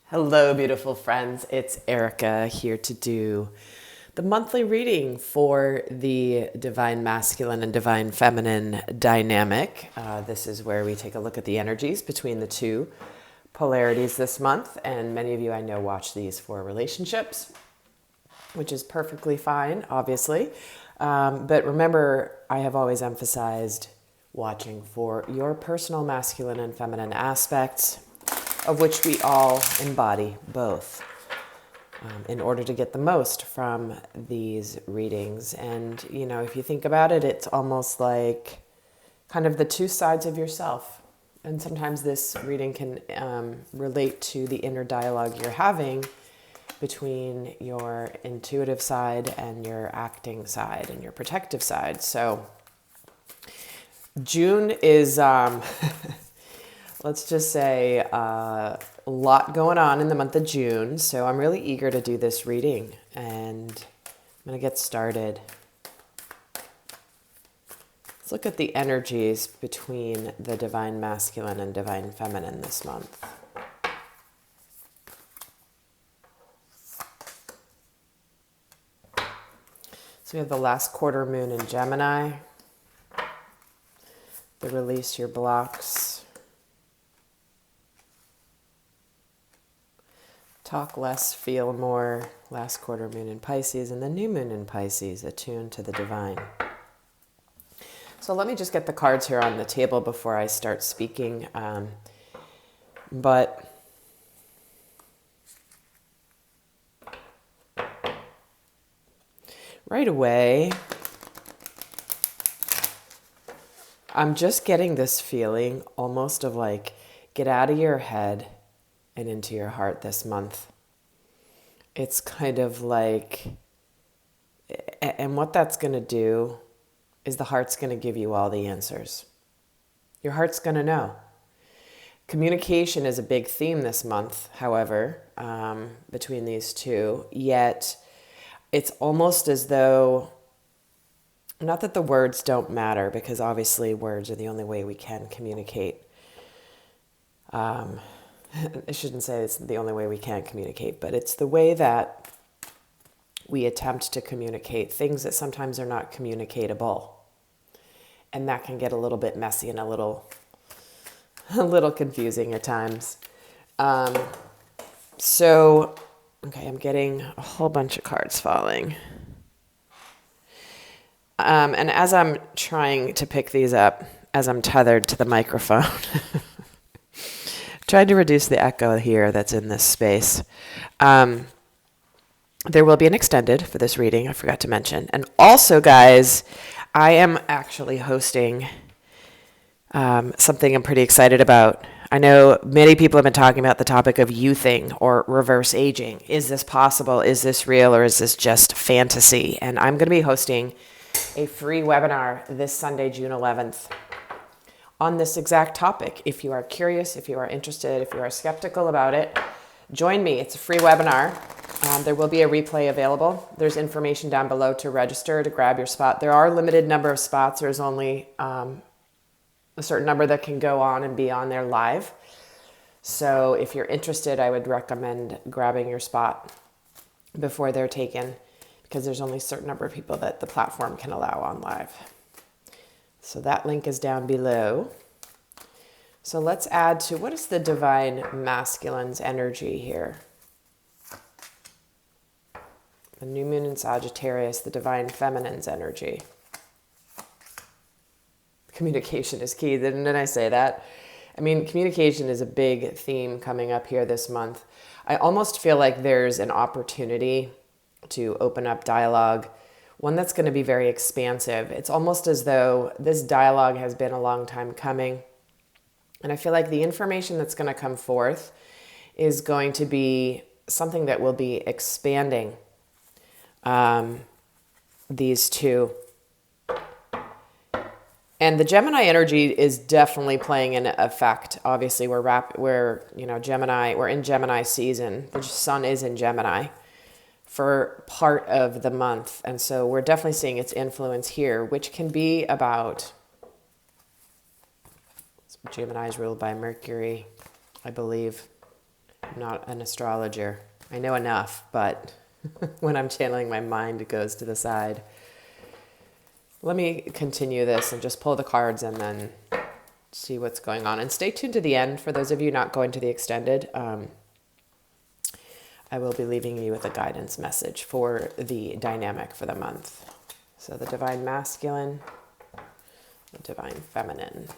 Hello, beautiful friends. It's Erika here to do the monthly reading for the Divine Masculine and Divine Feminine dynamic. This is where we take a look at the energies between the two polarities this month. And many of you I know watch these for relationships, which is perfectly fine, obviously. But remember, I have always emphasized watching for your personal masculine and feminine aspects, of which we all embody both, in order to get the most from these readings. And, you know, if you think about it, it's almost like kind of the two sides of yourself. And sometimes this reading can relate to the inner dialogue you're having between your intuitive side and your acting side and your protective side. So June is... let's just say a lot going on in the month of June. So I'm really eager to do this reading and I'm going to get started. Let's look at the energies between the Divine Masculine and Divine Feminine this month. So we have the last quarter moon in Gemini, the release your blocks, talk less, feel more, last quarter moon in Pisces, and the new moon in Pisces, attuned to the divine. So let me just get the cards here on the table before I start speaking. But right away, I'm just getting this feeling almost of like, get out of your head and into your heart this month. It's kind of like, and what that's going to do is the heart's going to give you all the answers. Your heart's going to know. Communication is a big theme this month, however, between these two, yet it's almost as though, not that the words don't matter, because obviously words are the only way we can communicate. I shouldn't say it's the only way we can communicate, but it's the way that we attempt to communicate things that sometimes are not communicatable. And that can get a little bit messy and a little confusing at times. So, okay, I'm getting a whole bunch of cards falling. And as I'm trying to pick these up, as I'm tethered to the microphone, trying to reduce the echo here that's in this space. There will be an extended for this reading, I forgot to mention. And also, guys, I am actually hosting something I'm pretty excited about. I know many people have been talking about the topic of youthing or reverse aging. Is this possible? Is this real? Or is this just fantasy? And I'm going to be hosting a free webinar this Sunday, June 11th. On this exact topic. If you are curious, if you are interested, if you are skeptical about it, join me. It's a free webinar. There will be a replay available. There's information down below to register, to grab your spot. There are a limited number of spots. There's only a certain number that can go on and be on there live. So if you're interested, I would recommend grabbing your spot before they're taken, because there's only a certain number of people that the platform can allow on live. So that link is down below. So let's add to, what is the Divine Masculine's energy here? The new moon in Sagittarius, the Divine Feminine's energy. Communication is key. Didn't I say that? I mean, communication is a big theme coming up here this month. I almost feel like there's an opportunity to open up dialogue, one that's going to be very expansive. It's almost as though this dialogue has been a long time coming. And I feel like the information that's going to come forth is going to be something that will be expanding these two. And the Gemini energy is definitely playing an effect. Obviously, we're in Gemini season. The sun is in Gemini for part of the month. And so we're definitely seeing its influence here, which can be about, Gemini is ruled by Mercury, I believe. I'm not an astrologer. I know enough, but when I'm channeling my mind, it goes to the side. Let me continue this and just pull the cards and then see what's going on. And stay tuned to the end. For those of you not going to the extended, I will be leaving you with a guidance message for the dynamic for the month. So the divine masculine, the divine feminine.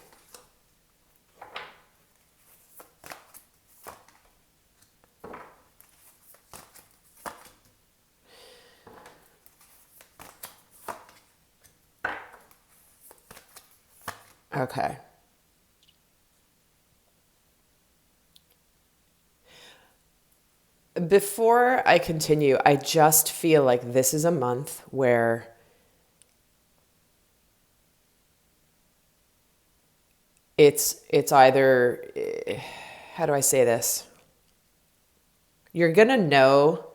Okay. Before I continue, I just feel like this is a month where it's either, how do I say this? You're going to know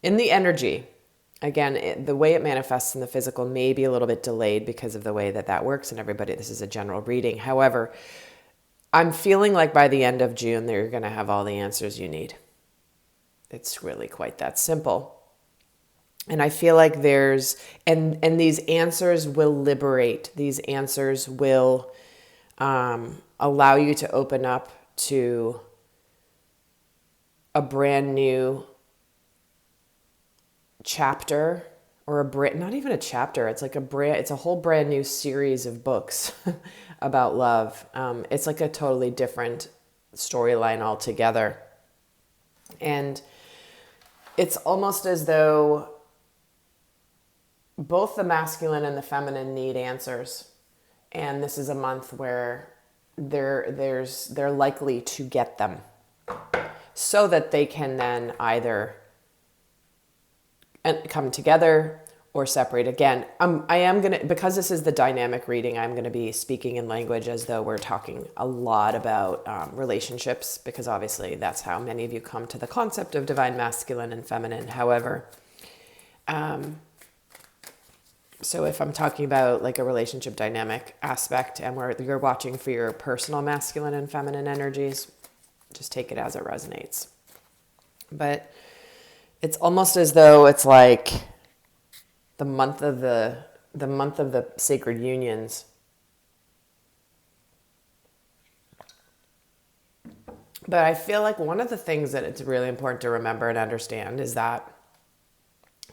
in the energy. Again, the way it manifests in the physical may be a little bit delayed because of the way that works, and everybody, this is a general reading. However, I'm feeling like by the end of June, you're going to have all the answers you need. It's really quite that simple. And I feel like there's, and these answers will liberate. These answers will allow you to open up to a brand new chapter, or not even a chapter. It's like it's a whole brand new series of books about love. It's like a totally different storyline altogether. And it's almost as though both the masculine and the feminine need answers. And this is a month where they're likely to get them so that they can then either come together or separate. Again, I am going to, because this is the dynamic reading, I'm going to be speaking in language as though we're talking a lot about relationships, because obviously that's how many of you come to the concept of divine masculine and feminine. However, so if I'm talking about like a relationship dynamic aspect and where you're watching for your personal masculine and feminine energies, just take it as it resonates. But it's almost as though it's like the month of the sacred unions. But I feel like one of the things that it's really important to remember and understand is that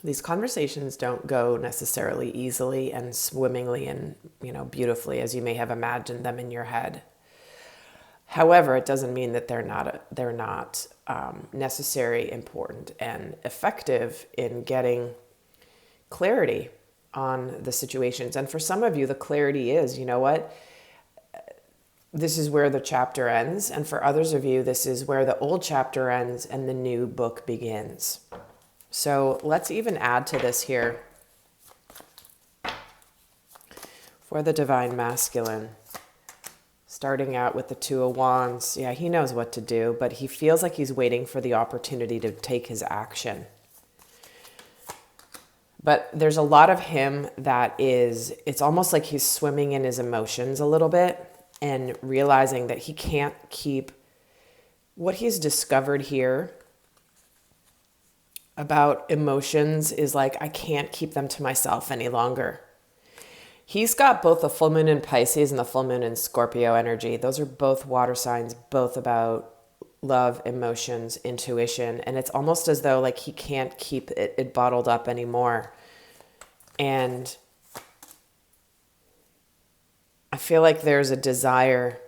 these conversations don't go necessarily easily and swimmingly and, beautifully as you may have imagined them in your head. However, it doesn't mean that they're not necessary, important, and effective in getting clarity on the situations. And for some of you, the clarity is, you know what? This is where the chapter ends. And for others of you, this is where the old chapter ends and the new book begins. So let's even add to this here for the divine masculine. Starting out with the Two of Wands. Yeah, he knows what to do, but he feels like he's waiting for the opportunity to take his action. But there's a lot of him it's almost like he's swimming in his emotions a little bit and realizing that he can't keep what he's discovered here about emotions is like, I can't keep them to myself any longer. He's got both the full moon in Pisces and the full moon in Scorpio energy. Those are both water signs, both about love, emotions, intuition. And it's almost as though like he can't keep it bottled up anymore. And I feel like there's a desire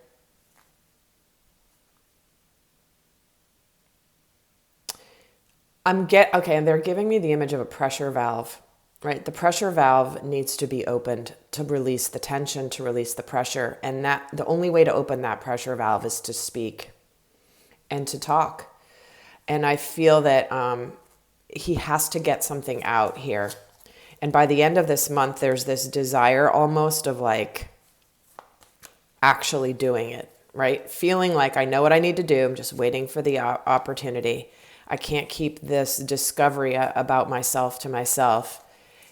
and they're giving me the image of a pressure valve. Right? The pressure valve needs to be opened to release the tension, to release the pressure. And that the only way to open that pressure valve is to speak and to talk. And I feel that he has to get something out here. And by the end of this month, there's this desire almost of like actually doing it, right? Feeling like I know what I need to do. I'm just waiting for the opportunity. I can't keep this discovery about myself to myself.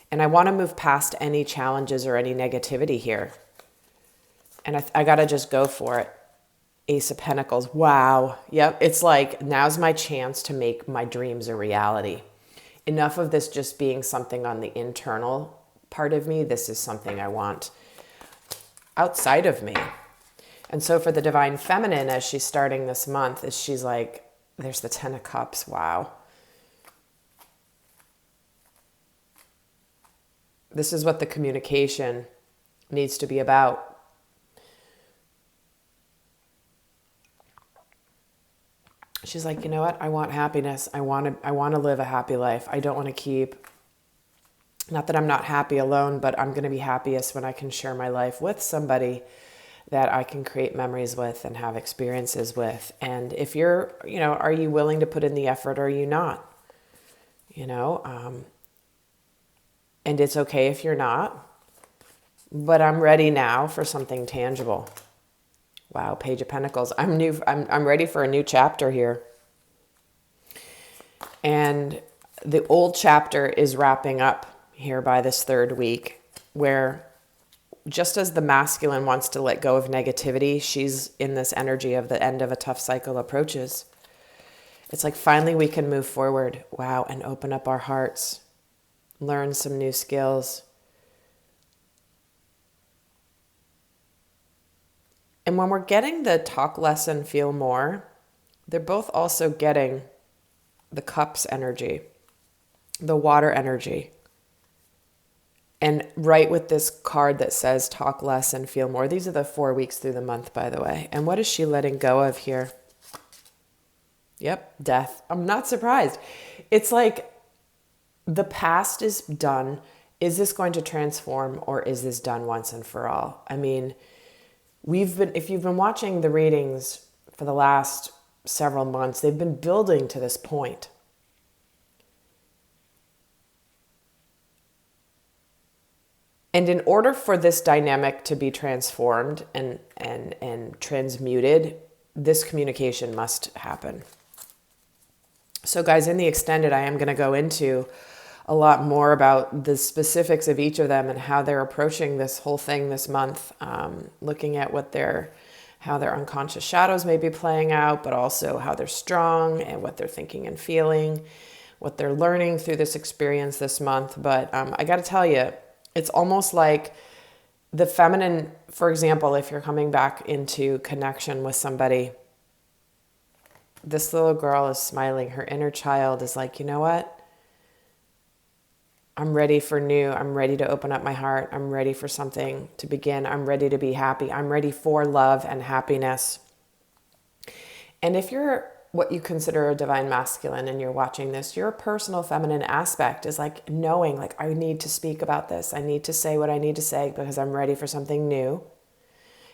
And I want to move past any challenges or any negativity here. And I got to just go for it. Ace of Pentacles. Wow. Yep. It's like, now's my chance to make my dreams a reality. Enough of this just being something on the internal part of me. This is something I want outside of me. And so for the Divine Feminine, as she's starting this month, is she's like, there's the Ten of Cups. Wow. This is what the communication needs to be about. She's like, you know what? I want happiness. I want to live a happy life. I don't want to keep, not that I'm not happy alone, but I'm going to be happiest when I can share my life with somebody that I can create memories with and have experiences with. And if you're, are you willing to put in the effort or are you not? And it's okay if you're not, but I'm ready now for something tangible. Wow, Page of Pentacles. I'm ready for a new chapter here. And the old chapter is wrapping up here by this third week, where just as the masculine wants to let go of negativity, she's in this energy of the end of a tough cycle approaches. It's like finally we can move forward, wow, and open up our hearts, learn some new skills. And when we're getting the talk less and feel more, they're both also getting the cups energy, the water energy. And right with this card that says talk less and feel more. These are the 4 weeks through the month, by the way. And what is she letting go of here? Yep, death. I'm not surprised. It's like the past is done. Is this going to transform, or is this done once and for all? I mean, if you've been watching the readings for the last several months, they've been building to this point. And in order for this dynamic to be transformed and transmuted, this communication must happen. So guys, in the extended, I am going to go into a lot more about the specifics of each of them and how they're approaching this whole thing this month, looking at how their unconscious shadows may be playing out, but also how they're strong and what they're thinking and feeling, what they're learning through this experience this month. But I got to tell you, it's almost like the feminine, for example, if you're coming back into connection with somebody, this little girl is smiling. Her inner child is like, you know what? I'm ready for new. I'm ready to open up my heart. I'm ready for something to begin. I'm ready to be happy. I'm ready for love and happiness. And if you're what you consider a divine masculine and you're watching this, your personal feminine aspect is like knowing, like, I need to speak about this. I need to say what I need to say because I'm ready for something new.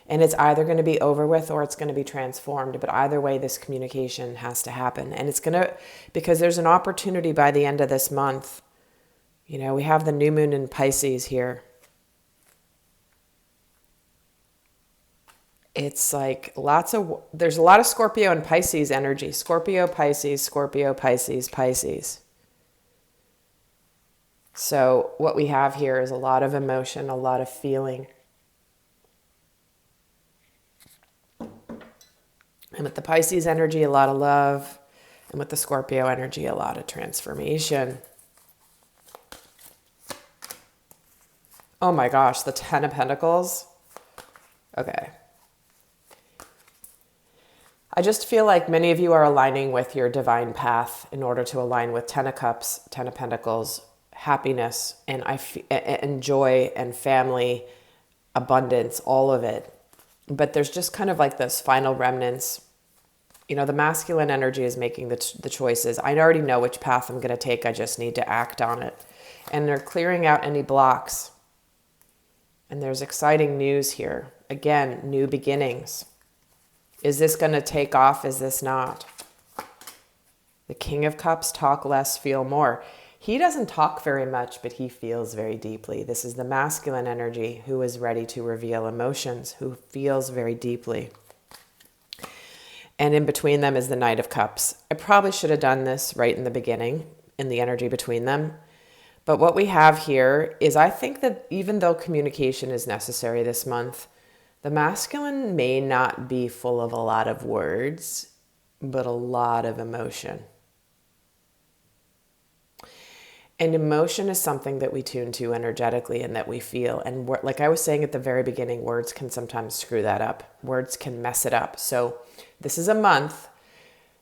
And it's either going to be over with or it's going to be transformed. But either way, this communication has to happen. And it's going to, because there's an opportunity by the end of this month. We have the new moon in Pisces here. It's like there's a lot of Scorpio and Pisces energy. Scorpio, Pisces, Scorpio, Pisces, Pisces. So what we have here is a lot of emotion, a lot of feeling. And with the Pisces energy, a lot of love. And with the Scorpio energy, a lot of transformation. Oh my gosh, the Ten of Pentacles. Okay. I just feel like many of you are aligning with your divine path in order to align with Ten of Cups, Ten of Pentacles, happiness, and joy and family, abundance, all of it. But there's just kind of like this final remnants. The masculine energy is making the choices. I already know which path I'm going to take. I just need to act on it. And they're clearing out any blocks. And there's exciting news here. Again, new beginnings. Is this going to take off? Is this not? The King of Cups, talk less, feel more. He doesn't talk very much, but he feels very deeply. This is the masculine energy who is ready to reveal emotions, who feels very deeply. And in between them is the Knight of Cups. I probably should have done this right in the beginning, in the energy between them. But what we have here is, I think that even though communication is necessary this month, The masculine may not be full of a lot of words, but a lot of emotion. And emotion is something that we tune to energetically and that we feel. And like I was saying at the very beginning, words can sometimes screw that up. Words can mess it up. So this is a month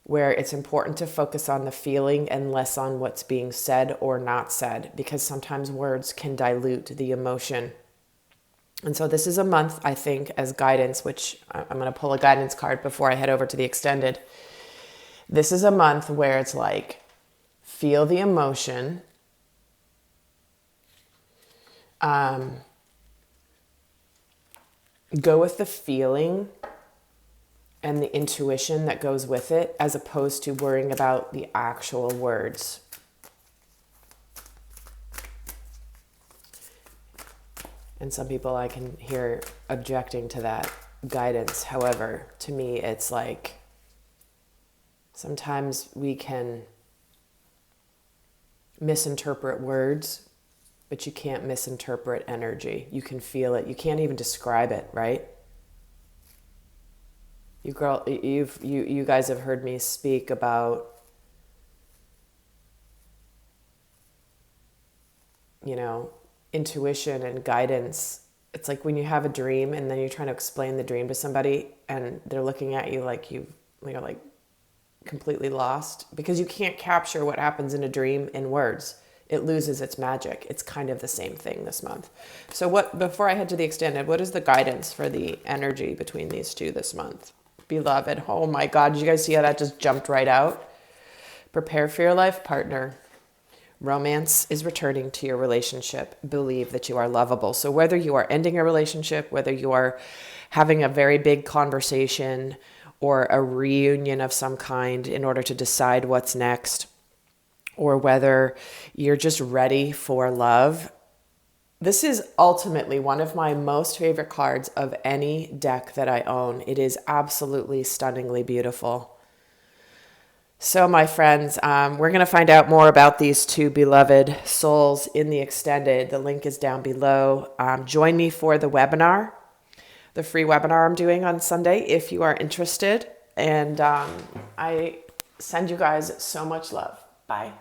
where it's important to focus on the feeling and less on what's being said or not said, because sometimes words can dilute the emotion. And so this is a month, I think, as guidance, which I'm going to pull a guidance card before I head over to the extended. This is a month where it's like, feel the emotion. Go with the feeling and the intuition that goes with it, as opposed to worrying about the actual words. And some people I can hear objecting to that guidance. However, to me, it's like sometimes we can misinterpret words, but you can't misinterpret energy. You can feel it. You can't even describe it, right? You guys have heard me speak about, intuition and guidance. It's like when you have a dream and then you're trying to explain the dream to somebody and they're looking at you like you're like completely lost, because you can't capture what happens in a dream in words. It loses its magic. It's kind of the same thing this month. So before I head to the extended, what is the guidance for the energy between these two this month? Beloved. Oh my God, did you guys see how that just jumped right out? Prepare for your life partner. Romance is returning to your relationship. Believe that you are lovable. So whether you are ending a relationship, whether you are having a very big conversation or a reunion of some kind in order to decide what's next, or whether you're just ready for love, this is ultimately one of my most favorite cards of any deck that I own. It is absolutely stunningly beautiful. So my friends, we're going to find out more about these two beloved souls in the extended. The link is down below. Join me for the webinar, the free webinar I'm doing on Sunday, if you are interested. And I send you guys so much love. Bye.